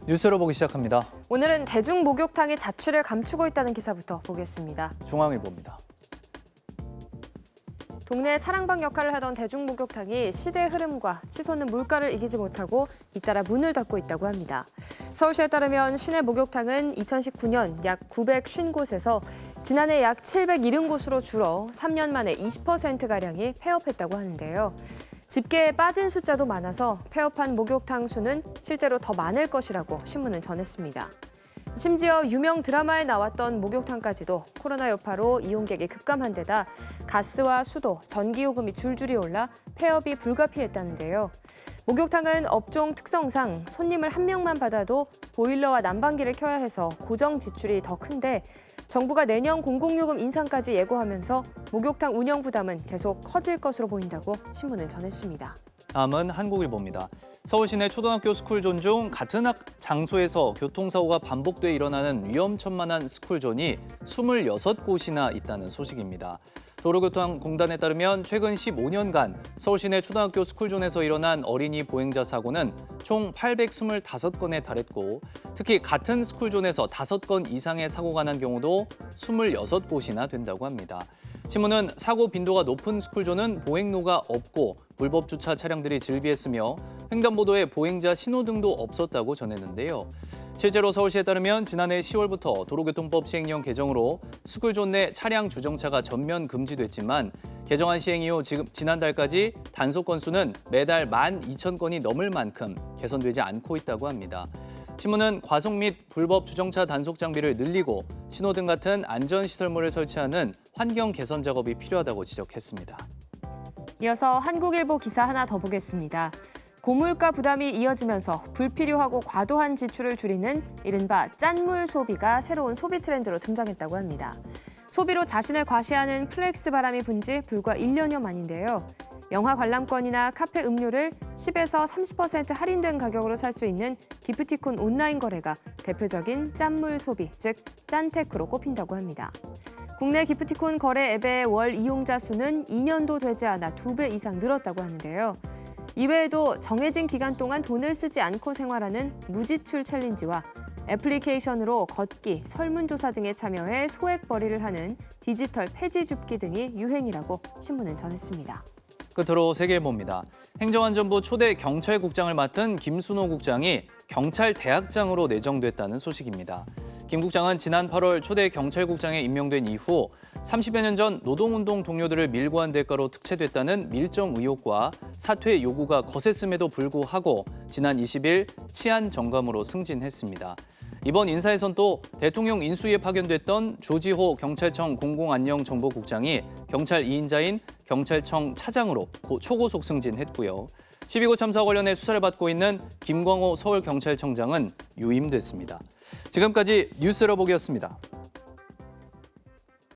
뉴스로 보기 시작합니다. 오늘은 대중목욕탕이 자취를 감추고 있다는 기사부터 보겠습니다. 중앙일보입니다. 동네 사랑방 역할을 하던 대중목욕탕이 시대 흐름과 치솟는 물가를 이기지 못하고 잇따라 문을 닫고 있다고 합니다. 서울시에 따르면 시내 목욕탕은 2019년 약 950곳에서 지난해 약 770곳으로 줄어 3년 만에 20%가량이 폐업했다고 하는데요. 집계에 빠진 숫자도 많아서 폐업한 목욕탕 수는 실제로 더 많을 것이라고 신문은 전했습니다. 심지어 유명 드라마에 나왔던 목욕탕까지도 코로나 여파로 이용객이 급감한 데다 가스와 수도, 전기요금이 줄줄이 올라 폐업이 불가피했다는데요. 목욕탕은 업종 특성상 손님을 한 명만 받아도 보일러와 난방기를 켜야 해서 고정 지출이 더 큰데 정부가 내년 공공요금 인상까지 예고하면서 목욕탕 운영 부담은 계속 커질 것으로 보인다고 신문은 전했습니다. 다음은 한국일보입니다. 서울 시내 초등학교 스쿨존 중 같은 장소에서 교통사고가 반복돼 일어나는 위험천만한 스쿨존이 26곳이나 있다는 소식입니다. 도로교통공단에 따르면 최근 15년간 서울 시내 초등학교 스쿨존에서 일어난 어린이 보행자 사고는 총 825건에 달했고 특히 같은 스쿨존에서 5건 이상의 사고가 난 경우도 26곳이나 된다고 합니다. 신문은 사고 빈도가 높은 스쿨존은 보행로가 없고 불법 주차 차량들이 즐비했으며 횡단보도에 보행자 신호등도 없었다고 전했는데요. 실제로 서울시에 따르면 지난해 10월부터 도로교통법 시행령 개정으로 스쿨존 내 차량 주정차가 전면 금지됐지만 개정안 시행 이후 지난달까지 단속 건수는 매달 12,000건이 넘을 만큼 개선되지 않고 있다고 합니다. 신문은 과속 및 불법 주정차 단속 장비를 늘리고 신호등 같은 안전시설물을 설치하는 환경 개선 작업이 필요하다고 지적했습니다. 이어서 한국일보 기사 하나 더 보겠습니다. 고물가 부담이 이어지면서 불필요하고 과도한 지출을 줄이는 이른바 짠물 소비가 새로운 소비 트렌드로 등장했다고 합니다. 소비로 자신을 과시하는 플렉스 바람이 분지 불과 1년여 만인데요. 영화 관람권이나 카페 음료를 10에서 30% 할인된 가격으로 살 수 있는 기프티콘 온라인 거래가 대표적인 짠물 소비, 즉 짠테크로 꼽힌다고 합니다. 국내 기프티콘 거래 앱의 월 이용자 수는 2년도 되지 않아 2배 이상 늘었다고 하는데요. 이외에도 정해진 기간 동안 돈을 쓰지 않고 생활하는 무지출 챌린지와 애플리케이션으로 걷기, 설문조사 등에 참여해 소액 벌이를 하는 디지털 폐지 줍기 등이 유행이라고 신문은 전했습니다. 끝으로 세계일보입니다. 행정안전부 초대 경찰국장을 맡은 김순호 국장이 경찰대학장으로 내정됐다는 소식입니다. 김 국장은 지난 8월 초대 경찰국장에 임명된 이후 30여 년 전 노동운동 동료들을 밀고 한 대가로 특채됐다는 밀정 의혹과 사퇴 요구가 거셌음에도 불구하고 지난 20일 치안 정감으로 승진했습니다. 이번 인사에선 또 대통령 인수위에 파견됐던 조지호 경찰청 공공안녕정보국장이 경찰 2인자인 경찰청 차장으로 초고속 승진했고요. 12구 참사 관련해 수사를 받고 있는 김광호 서울경찰청장은 유임됐습니다. 지금까지 뉴스러보기였습니다.